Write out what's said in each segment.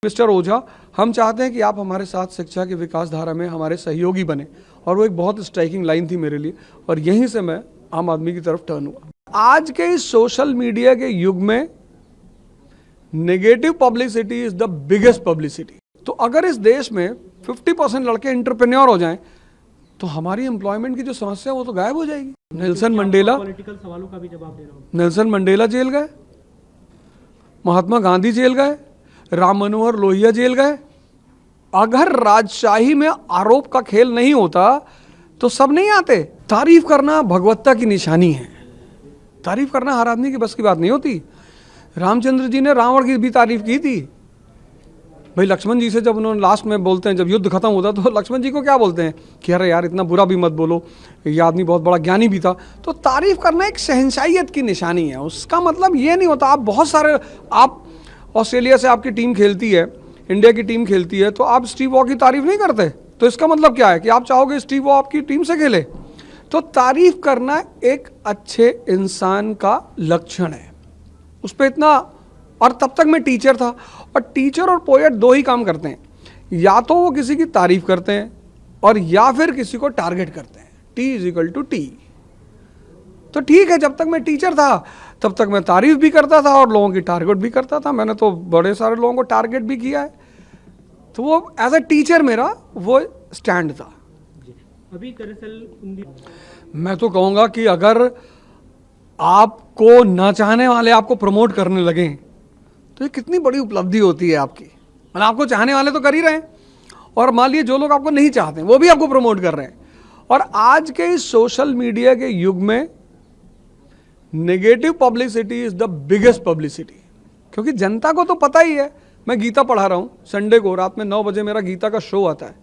Mister ओझा, हम चाहते हैं कि आप हमारे साथ शिक्षा की विकास धारा में हमारे सहयोगी बने। और वो एक बहुत स्ट्राइकिंग लाइन थी मेरे लिए, और यहीं से मैं आम आदमी की तरफ टर्न हुआ। आज के इस सोशल मीडिया के युग में negative publicity is the biggest publicity. तो अगर इस देश में 50% लड़के एंटरप्रेन्योर हो जाएं तो हमारी एम्प्लॉयमेंट की जो समस्या है वो तो गायब हो जाएगी। नेल्सन मंडेला, पॉलिटिकल सवालों का भी जवाब दे रहा हूं। नेल्सन मंडेला जेल गए, महात्मा गांधी जेल गए, राम मनोहर लोहिया जेल गए। अगर राजशाही में आरोप का खेल नहीं होता तो सब नहीं आते। तारीफ करना भगवत्ता की निशानी है, तारीफ करना हर आदमी की बस की बात नहीं होती। रामचंद्र जी ने रावण की भी तारीफ की थी। भाई लक्ष्मण जी से जब उन्होंने लास्ट में बोलते हैं, जब युद्ध खत्म होता तो लक्ष्मण जी को क्या बोलते हैं कि अरे यार इतना बुरा भी मत बोलो, ये आदमी बहुत बड़ा ज्ञानी भी था। तो तारीफ करना एक शहंशाहियत की निशानी है। उसका मतलब ये नहीं होता आप बहुत सारे, आप ऑस्ट्रेलिया से आपकी टीम खेलती है, इंडिया की टीम खेलती है, तो आप स्टीव वॉ की तारीफ नहीं करते, तो इसका मतलब क्या है कि आप चाहोगे स्टीव वॉ आपकी टीम से खेले? तो तारीफ करना एक अच्छे इंसान का लक्षण है, उस पर इतना। और तब तक मैं टीचर था, और टीचर और पोएट दो ही काम करते हैं, या तो वो किसी की तारीफ करते हैं और या फिर किसी को टारगेट करते हैं। T=T। तो ठीक है, जब तक मैं टीचर था तब तक मैं तारीफ भी करता था और लोगों की टारगेट भी करता था। मैंने तो बड़े सारे लोगों को टारगेट भी किया है। तो वो एज अ टीचर मेरा वो स्टैंड था। अभी दरअसल मैं तो कहूँगा कि अगर आपको ना चाहने वाले आपको प्रमोट करने लगें तो ये कितनी बड़ी उपलब्धि होती है आपकी। मतलब आपको चाहने वाले तो कर ही रहे हैं, और मान लीजिए जो लोग आपको नहीं चाहते वो भी आपको प्रमोट कर रहे हैं। और आज के इस सोशल मीडिया के युग में negative publicity is the biggest publicity, क्योंकि जनता को तो पता ही है। मैं गीता पढ़ा रहा हूँ, संडे को रात में 9 बजे मेरा गीता का शो आता है,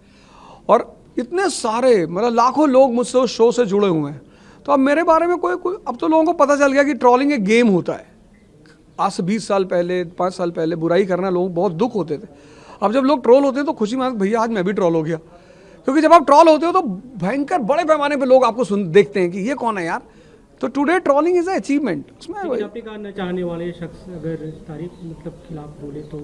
और इतने सारे मतलब लाखों लोग मुझसे उस शो से जुड़े हुए हैं। तो अब मेरे बारे में कोई अब तो लोगों को पता चल गया कि ट्रोलिंग एक गेम होता है। आज से 20 साल पहले, 5 साल पहले बुराई करना लोगों को बहुत दुख होते थे। अब जब लोग ट्रोल होते हैं तो खुशी में भैया आज मैं भी ट्रोल हो गया, क्योंकि जब आप ट्रोल होते हो तो भयंकर बड़े पैमाने पे लोग आपको देखते हैं कि ये कौन है यार। तो today trolling is a achievement. उसमें आपने कहा न चाहने वाले शख्स अगर तारीफ मतलब खिलाफ बोले तो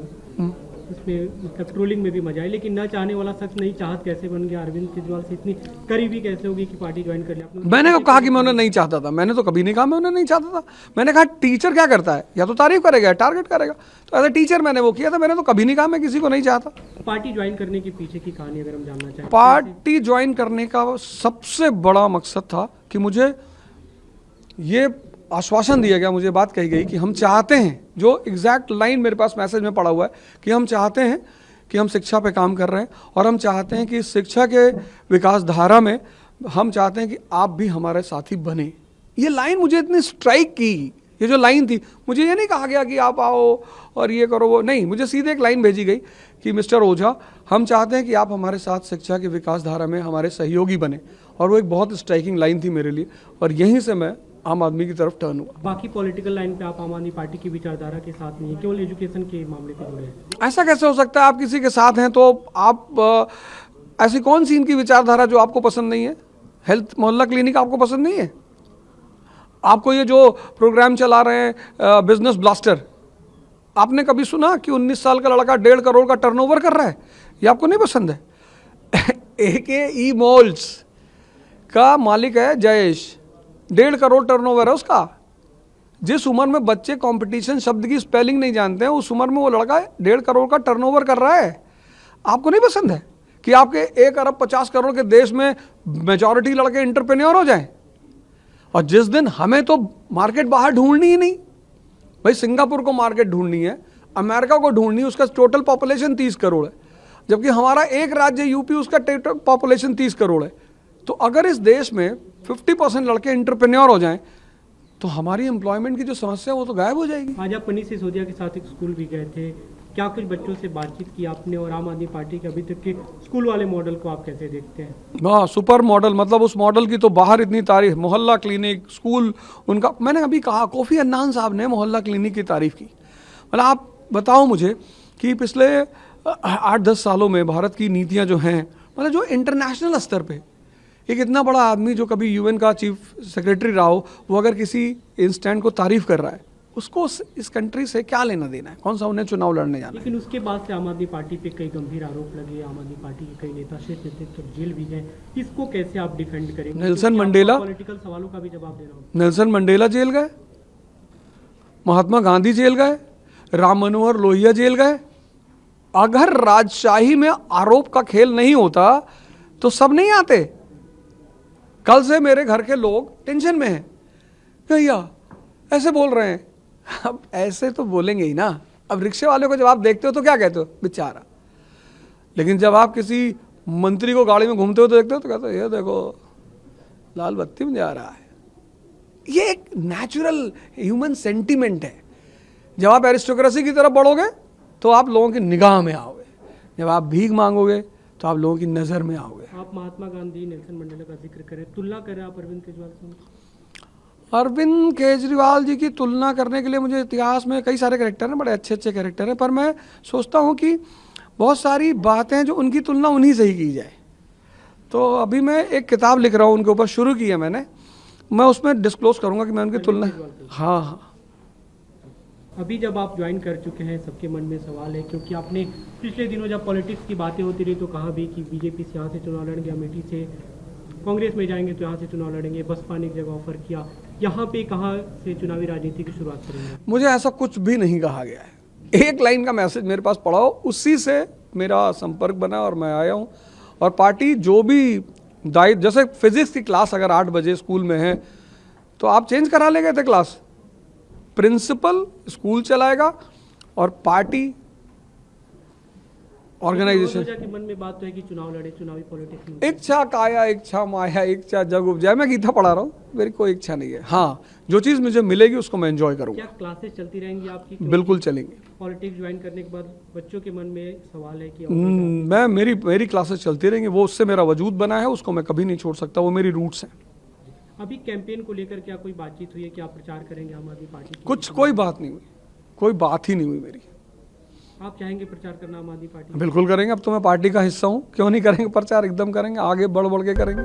उसमें मतलब ट्रोलिंग में भी मजा है, लेकिन न चाहने वाला शख्स नहीं चाहत कैसे बन गया? अरविंद केजरीवाल से इतनी करीबी कैसे होगी कि पार्टी ज्वाइन कर लिया? मैंने कब कहा कि मैं उन्हें नहीं चाहता था? मैंने तो कभी नहीं कहा मैं उन्हें नहीं चाहता था। मैंने कहा टीचर क्या करता है, या तो तारीफ करेगा या टारगेट करेगा। तो एज अ टीचर मैंने वो किया था। मैंने तो कभी नहीं कहा मैं किसी को नहीं चाहता। पार्टी ज्वाइन करने के पीछे की कहानी अगर हम जानना चाहें? पार्टी ज्वाइन करने का सबसे बड़ा मकसद था कि मुझे ये आश्वासन दिया गया, मुझे बात कही गई कि हम चाहते हैं, जो एग्जैक्ट लाइन मेरे पास मैसेज में पड़ा हुआ है कि हम चाहते हैं कि हम शिक्षा पे काम कर रहे हैं, और हम चाहते हैं कि शिक्षा के विकास धारा में हम चाहते हैं कि आप भी हमारे साथी बने। ये लाइन मुझे इतनी स्ट्राइक की, ये जो लाइन थी, मुझे ये नहीं कहा गया कि आप आओ और ये करो वो नहीं, मुझे सीधे एक लाइन भेजी गई कि मिस्टर ओझा, हम चाहते हैं कि आप हमारे साथ शिक्षा की विकास धारा में हमारे सहयोगी बने। और वो एक बहुत स्ट्राइकिंग लाइन थी मेरे लिए, और यहीं से मैं आम आदमी की तरफ टर्न हुआ। बाकी पॉलिटिकल लाइन पे आप आम आदमी पार्टी की विचारधारा के साथ नहीं है, केवल एजुकेशन के मामले पे जुड़े हैं? ऐसा कैसे हो सकता है? आप किसी के साथ हैं तो आप ऐसी कौन सी इनकी विचारधारा जो आपको पसंद नहीं है? हेल्थ मोहल्ला क्लिनिक आपको पसंद नहीं है? आपको ये जो प्रोग्राम चला रहे हैं बिजनेस ब्लास्टर, आपने कभी सुना कि 19 साल का लड़का 1.5 करोड़ का टर्नओवर कर रहा है? ये आपको नहीं पसंद है? AKE मॉल्स का मालिक है जयेश, 1.5 करोड़ टर्नओवर है उसका। जिस उम्र में बच्चे कंपटीशन शब्द की स्पेलिंग नहीं जानते हैं, उस उम्र में वो लड़का 1.5 करोड़ का टर्नओवर कर रहा है। आपको नहीं पसंद है कि आपके 1 अरब 50 करोड़ के देश में मेजॉरिटी लड़के एंटरप्रेन्योर हो जाएं? और जिस दिन हमें तो मार्केट बाहर ढूंढनी ही नहीं, भाई सिंगापुर को मार्केट ढूंढनी है, अमेरिका को ढूंढनी है, उसका टोटल पॉपुलेशन 30 करोड़ है, जबकि हमारा एक राज्य यूपी, उसका टोटल पॉपुलेशन 30 करोड़ है। तो अगर इस देश में 50% लड़के एंटरप्रेन्योर हो जाएं तो हमारी एम्प्लॉयमेंट की जो समस्या है वो तो गायब हो जाएगी। आज आप मनीष सिसोदिया के साथ एक स्कूल भी गए थे, क्या कुछ बच्चों से बातचीत की आपने? और आम आदमी पार्टी के अभी तक के स्कूल वाले मॉडल को आप कैसे देखते हैं? हाँ, सुपर मॉडल, मतलब उस मॉडल की तो बाहर इतनी तारीफ, मोहल्ला क्लिनिक, स्कूल उनका। मैंने अभी कहा, कोफी अन्नान साहब ने मोहल्ला क्लिनिक की तारीफ की। मतलब आप बताओ मुझे कि पिछले 8-10 सालों में भारत की नीतियाँ जो हैं, मतलब जो इंटरनेशनल स्तर पे एक इतना बड़ा आदमी जो कभी UN का चीफ सेक्रेटरी रहा हो, वो अगर किसी इंस्टेंट को तारीफ कर रहा है उसको इस कंट्री से क्या लेना देना है, कौन सा उन्हें चुनाव लड़ने जाना है। लेकिन उसके बाद से आम आदमी पार्टी पे कई गंभीर आरोप लगे, आम आदमी पार्टी के कई नेता शीर्ष नेतृत्व जेल भी गए, इसको कैसे आप डिफेंड करेंगे? नेल्सन मंडेला पॉलिटिकल सवालों का भी जवाब देना होगा। नेल्सन मंडेला जेल गए, महात्मा गांधी जेल गए, राम मनोहर लोहिया जेल गए। अगर राजशाही में आरोप का खेल नहीं होता तो सब नहीं आते। कल से मेरे घर के लोग टेंशन में हैं, भैया ऐसे बोल रहे हैं। अब ऐसे तो बोलेंगे ही ना। अब रिक्शे वाले को जब आप देखते हो तो क्या कहते हो, बेचारा। लेकिन जब आप किसी मंत्री को गाड़ी में घूमते हो तो देखते हो तो कहते हो ये देखो लाल बत्ती में जा रहा है। ये एक नेचुरल ह्यूमन सेंटीमेंट है। जब आप एरिस्टोक्रेसी की तरफ बढ़ोगे तो आप लोगों की निगाह में आओगे, जब आप भीख मांगोगे तो आप लोगों की नज़र में आओगे। आप महात्मा गांधी, नेल्सन मंडेला का जिक्र करें, तुलना करें आप अरविंद केजरीवाल से? अरविंद केजरीवाल जी की तुलना करने के लिए मुझे इतिहास में कई सारे कैरेक्टर हैं, बड़े अच्छे अच्छे कैरेक्टर हैं, पर मैं सोचता हूँ कि बहुत सारी बातें जो उनकी तुलना उन्हीं से ही की जाए। तो अभी मैं एक किताब लिख रहा हूँ उनके ऊपर, शुरू की है मैंने, मैं उसमें डिस्क्लोज करूँगा कि मैं उनकी तुलना। हाँ हाँ। अभी जब आप ज्वाइन कर चुके हैं, सबके मन में सवाल है, क्योंकि आपने पिछले दिनों जब पॉलिटिक्स की बातें होती रही तो कहा भी कि बीजेपी से यहाँ से चुनाव लड़ेंगे, अमेठी से कांग्रेस में जाएंगे तो यहाँ से चुनाव लड़ेंगे, बसपा ने एक जगह ऑफर किया, यहाँ पे कहाँ से चुनावी राजनीति की शुरुआत करेंगे? मुझे ऐसा कुछ भी नहीं कहा गया है। एक लाइन का मैसेज मेरे पास पड़ा हो, उसी से मेरा संपर्क बना और मैं आया हूँ। और पार्टी जो भी दायित्व, जैसे फिजिक्स की क्लास अगर 8 बजे स्कूल में है तो आप चेंज करा ले गए थे क्लास, प्रिंसिपल स्कूल चलाएगा और पार्टी ऑर्गेनाइजेशन के मन में बात तो है कि चुनाव लड़े, चुनावी पॉलिटिक्स। इच्छा काया इच्छा माया इच्छा जग उपजाए, मैं गीता पढ़ा रहा हूँ, मेरी कोई इच्छा नहीं है। हाँ, जो चीज़ मुझे मिलेगी उसको मैं एंजॉय करूँगा। क्या क्लासेस चलती रहेंगी आपकी? बिल्कुल चलेंगी। पॉलिटिक्स ज्वाइन करने के बाद बच्चों के मन में सवाल है कि मैं मेरी क्लासेस चलती रहेंगी, वो उससे मेरा वजूद बना है, उसको मैं कभी नहीं छोड़ सकता, वो मेरी रूट्स हैं। अभी कैंपेन को लेकर क्या कोई बातचीत हुई है कि आप प्रचार करेंगे आम आदमी पार्टी की? कोई बात नहीं हुई, कोई बात ही नहीं हुई मेरी। आप चाहेंगे प्रचार करना आम आदमी पार्टी? बिल्कुल करेंगे, अब तो मैं पार्टी का हिस्सा हूँ, क्यों नहीं करेंगे प्रचार, एकदम करेंगे, आगे बढ़ बढ़ के करेंगे।